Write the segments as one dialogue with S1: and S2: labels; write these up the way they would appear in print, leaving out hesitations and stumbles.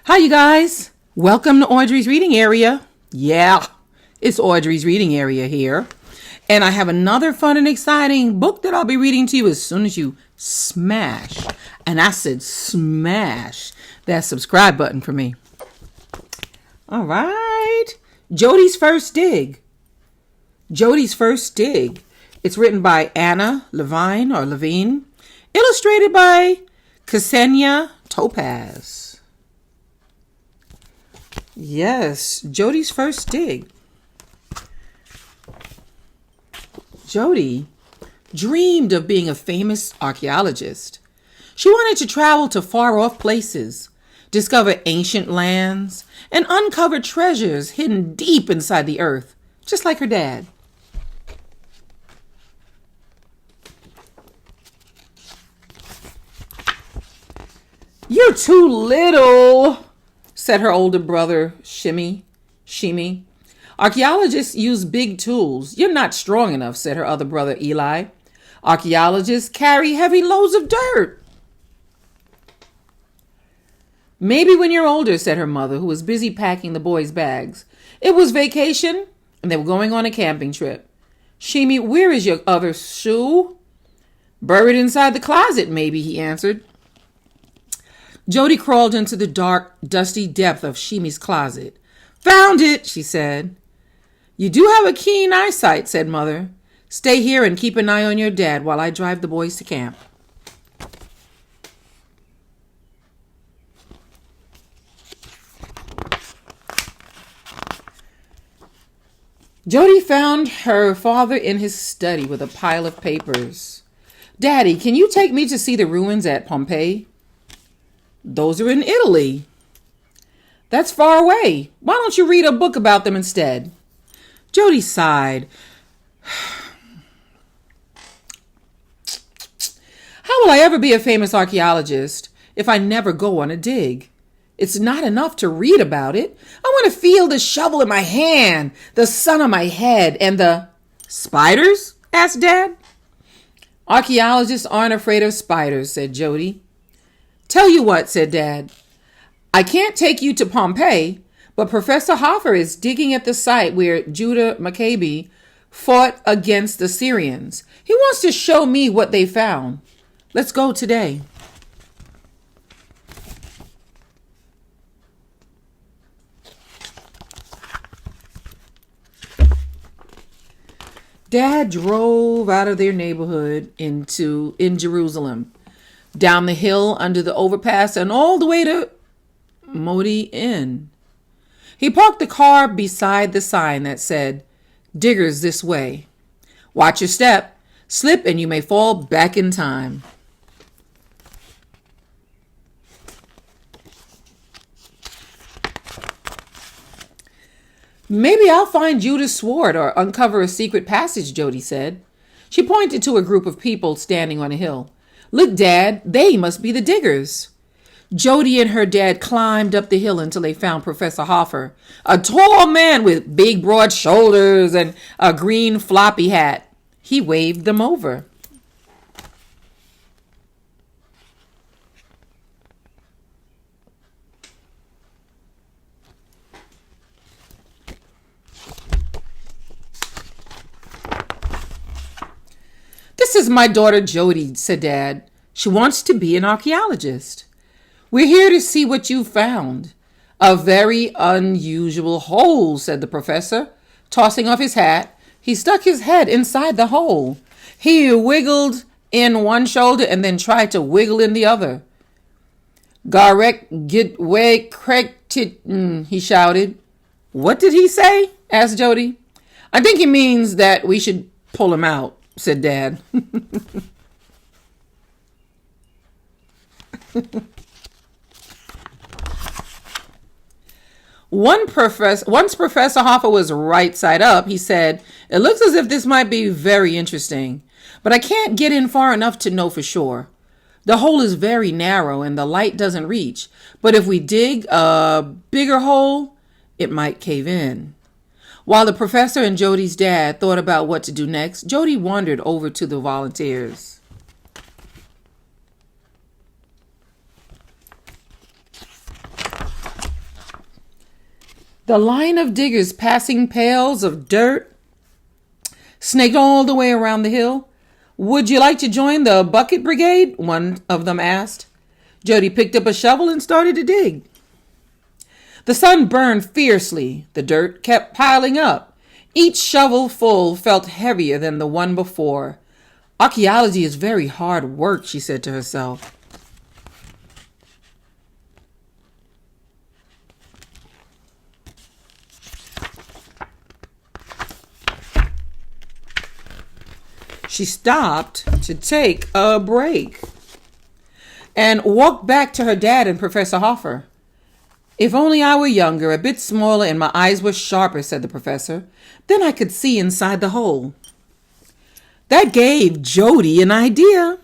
S1: Hi, you guys. Welcome to Audrey's Reading Area. Yeah, it's Audrey's Reading Area here. And I have another fun and exciting book that I'll be reading to you as soon as you smash, and I said smash, that subscribe button for me. All right. Jodie's First Dig. Jodie's First Dig. It's written by Levin, illustrated by Ksenia, Topaz. Yes, Jodie's First Dig. Jodie dreamed of being a famous archaeologist. She wanted to travel to far-off places, discover ancient lands, and uncover treasures hidden deep inside the earth, just like her dad. "You're too little," said her older brother, Shimi. "Archaeologists use big tools. You're not strong enough," said her other brother, Eli. "Archaeologists carry heavy loads of dirt." "Maybe when you're older," said her mother, who was busy packing the boys' bags. It was vacation, and they were going on a camping trip. "Shimi, where is your other shoe?" "Buried inside the closet, maybe," he answered. Jodie crawled into the dark, dusty depth of Shimi's closet. "Found it," she said. "You do have a keen eyesight," said Mother. "Stay here and keep an eye on your dad while I drive the boys to camp." Jodie found her father in his study with a pile of papers. "Daddy, can you take me to see the ruins at Pompeii?" "Those are in Italy." "That's far away. Why don't you read a book about them instead?" Jodie sighed. "How will I ever be a famous archaeologist if I never go on a dig? It's not enough to read about it. I want to feel the shovel in my hand, the sun on my head, and the..." "Spiders?" asked Dad. "Archaeologists aren't afraid of spiders," said Jodie. "Tell you what," said Dad. "I can't take you to Pompeii, but Professor Hoffer is digging at the site where Judah Maccabi fought against the Syrians. He wants to show me what they found. Let's go today." Dad drove out of their neighborhood in Jerusalem, down the hill under the overpass and all the way to Modi Inn. He parked the car beside the sign that said, "Diggers this way. Watch your step. Slip and you may fall back in time." "Maybe I'll find Judah's sword or uncover a secret passage," Jodie said. She pointed to a group of people standing on a hill. "Look, Dad, they must be the diggers." Jodie and her dad climbed up the hill until they found Professor Hoffer, a tall man with big broad shoulders and a green floppy hat. He waved them over. "This is my daughter Jodie," said Dad. "She wants to be an archaeologist." "We're here to see what you found." "A very unusual hole," said the professor. Tossing off his hat, he stuck his head inside the hole. He wiggled in one shoulder and then tried to wiggle in the other. "Garek get way crektit," he shouted. "What did he say?" asked Jodie. "I think he means that we should pull him out," said Dad. Once Professor Hoffer was right side up, he said, "It looks as if this might be very interesting, but I can't get in far enough to know for sure. The hole is very narrow and the light doesn't reach, but if we dig a bigger hole, it might cave in." While the professor and Jodie's dad thought about what to do next, Jodie wandered over to the volunteers. The line of diggers passing pails of dirt snaked all the way around the hill. Would you like to join the bucket brigade? One of them asked. Jodie picked up a shovel and started to dig. The sun burned fiercely. The dirt kept piling up. Each shovelful felt heavier than the one before. Archaeology is very hard work, she said to herself. She stopped to take a break and walked back to her dad and Professor Hoffer. If only I were younger, a bit smaller, and my eyes were sharper, said the professor. Then I could see inside the hole. That gave Jodie an idea.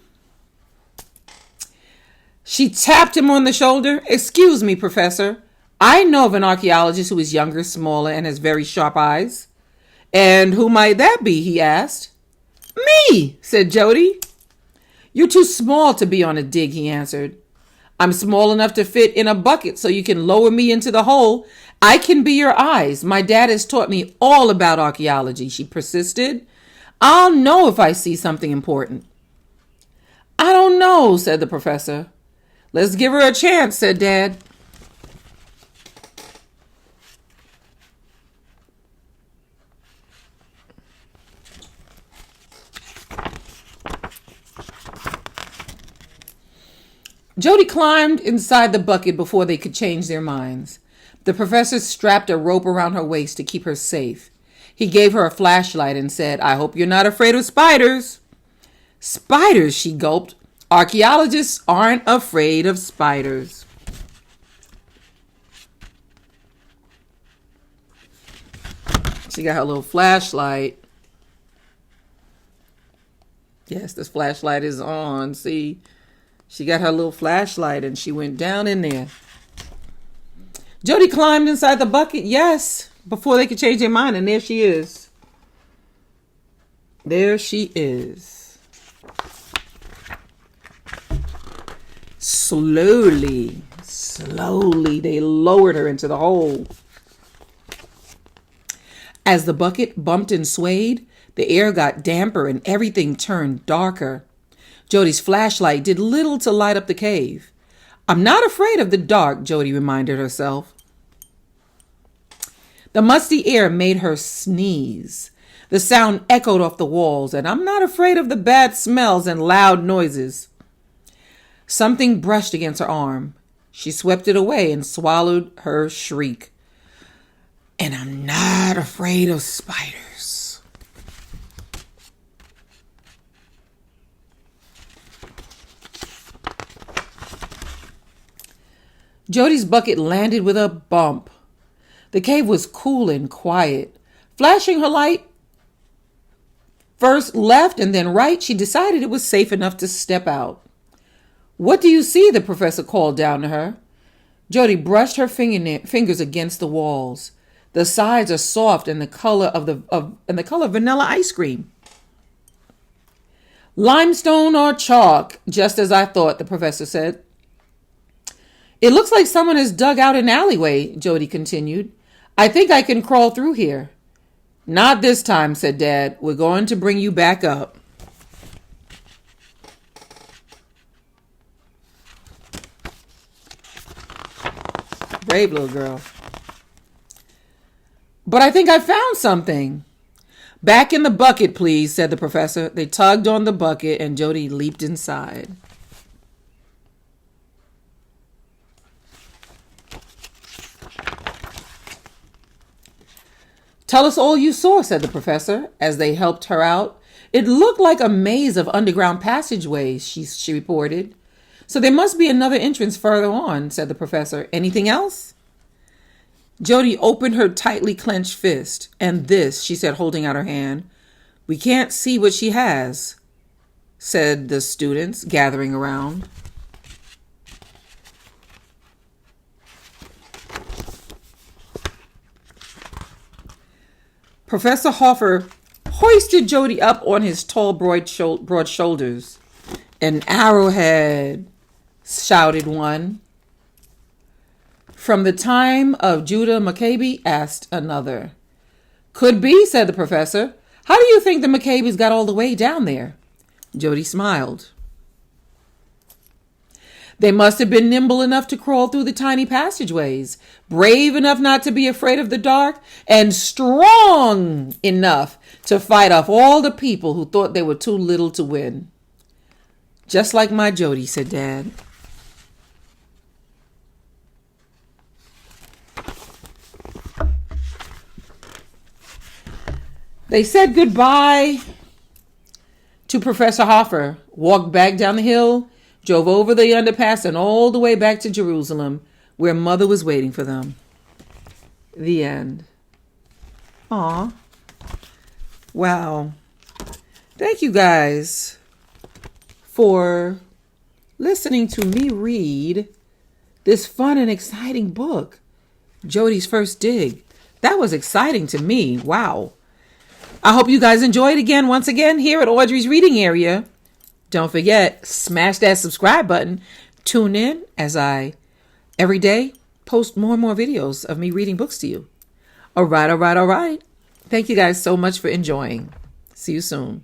S1: She tapped him on the shoulder. Excuse me, Professor. I know of an archaeologist who is younger, smaller, and has very sharp eyes. And who might that be? He asked. Me, said Jodie. You're too small to be on a dig, he answered. I'm small enough to fit in a bucket so you can lower me into the hole. I can be your eyes. My dad has taught me all about archaeology, she persisted. I'll know if I see something important. I don't know, said the professor. Let's give her a chance, said Dad. Jodie climbed inside the bucket before they could change their minds. The professor strapped a rope around her waist to keep her safe. He gave her a flashlight and said, I hope you're not afraid of spiders. Spiders, she gulped. Archaeologists aren't afraid of spiders. She got her little flashlight. Yes, this flashlight is on. See? She got her little flashlight and she went down in there. Jodie climbed inside the bucket, yes, before they could change their mind, and there she is. There she is. Slowly, they lowered her into the hole. As the bucket bumped and swayed, the air got damper and everything turned darker. Jodie's flashlight did little to light up the cave. I'm not afraid of the dark, Jodie reminded herself. The musty air made her sneeze. The sound echoed off the walls, and I'm not afraid of the bad smells and loud noises. Something brushed against her arm. She swept it away and swallowed her shriek. And I'm not afraid of spiders. Jodie's bucket landed with a bump. The cave was cool and quiet. Flashing her light first left and then right, she decided it was safe enough to step out. What do you see? The professor called down to her. Jodie brushed her fingers against the walls. The sides are soft and the color of vanilla ice cream. Limestone or chalk, just as I thought, the professor said. It looks like someone has dug out an alleyway, Jodie continued. I think I can crawl through here. Not this time, said Dad. We're going to bring you back up. Brave little girl. But I think I found something. Back in the bucket, please, said the professor. They tugged on the bucket and Jodie leaped inside. Tell us all you saw, said the professor, as they helped her out. It looked like a maze of underground passageways, she reported. So there must be another entrance further on, said the professor. Anything else? Jodie opened her tightly clenched fist. And this, she said, holding out her hand. We can't see what she has, said the students, gathering around. Professor Hoffer hoisted Jodie up on his tall, broad shoulders. An arrowhead, shouted one. From the time of Judah Maccabee, asked another. Could be, said the professor. How do you think the Maccabees got all the way down there? Jodie smiled. They must have been nimble enough to crawl through the tiny passageways, brave enough not to be afraid of the dark, and strong enough to fight off all the people who thought they were too little to win. Just like my Jodie, said Dad. They said goodbye to Professor Hoffer, walked back down the hill, drove over the underpass, and all the way back to Jerusalem, where Mother was waiting for them. The end. Aw. Wow. Thank you guys for listening to me read this fun and exciting book, Jodie's First Dig. That was exciting to me. Wow. I hope you guys enjoyed again, once again, here at Audrey's Reading Area. Don't forget, smash that subscribe button. Tune in as I, every day, post more and more videos of me reading books to you. All right. Thank you guys so much for enjoying. See you soon.